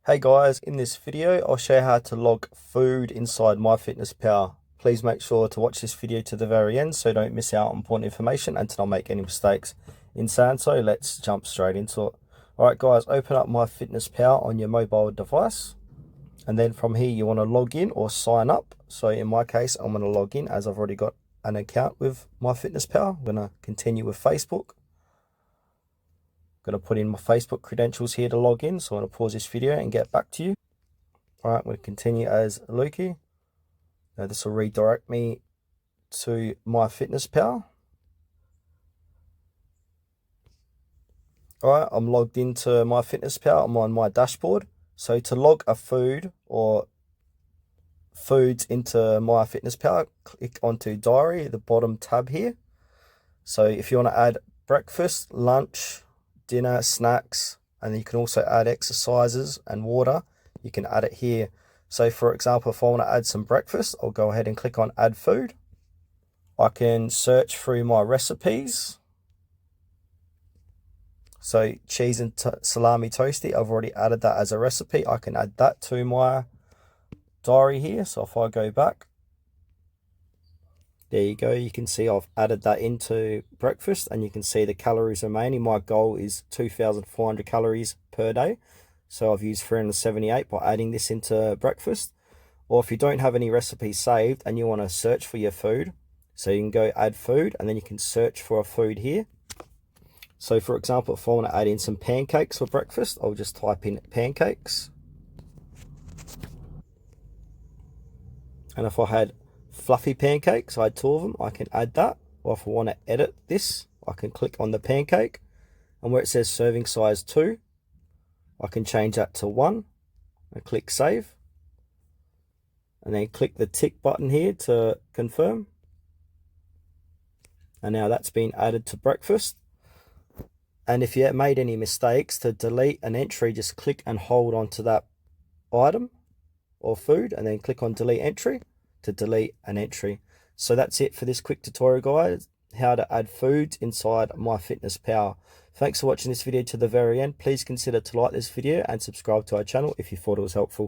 Hey guys, in this video I'll show you how to log food inside MyFitnessPal. Please make sure to watch this video to the very end so you don't miss out on important information and to not make any mistakes. In saying so, let's jump straight into it. Alright guys, open up MyFitnessPal on your mobile device, and then from here you want to log in or sign up. So in my case I'm going to log in as I've already got an account with MyFitnessPal. I'm going to continue with Facebook. Going to put in my Facebook credentials here to log in, so I'm going to pause this video and get back to you. Alright, I'm going to continue as Lukey. Now this will redirect me to MyFitnessPal. Alright, I'm logged into MyFitnessPal. I'm on my dashboard. So to log a food or foods into MyFitnessPal, click onto Diary, the bottom tab here. So if you want to add breakfast, lunch, dinner, snacks, and you can also add exercises and water, you can add it here. So for example, if I want to add some breakfast, I'll go ahead and click on add food. I can search through my recipes. So cheese and salami toasty, I've already added that as a recipe. I can add that to my diary here. So if I go back, there you go, you can see I've added that into breakfast, and you can see the calories remaining. My goal is 2,400 calories per day, so I've used 378 by adding this into breakfast. Or if you don't have any recipes saved and you want to search for your food, so you can go add food and then you can search for a food here. So for example, if I want to add in some pancakes for breakfast, I'll just type in pancakes. And if I had fluffy pancakes, I had 2 of them, I can add that. Or if I want to edit this, I can click on the pancake, and where it says serving size 2, I can change that to 1 and click save, and then click the tick button here to confirm. And now that's been added to breakfast. And if you made any mistakes, to delete an entry, just click and hold onto that item or food and then click on delete entry to delete an entry. So that's it for this quick tutorial, guys, how to add foods inside MyFitnessPal. Thanks for watching this video to the very end. Please consider to like this video and subscribe to our channel if you thought it was helpful.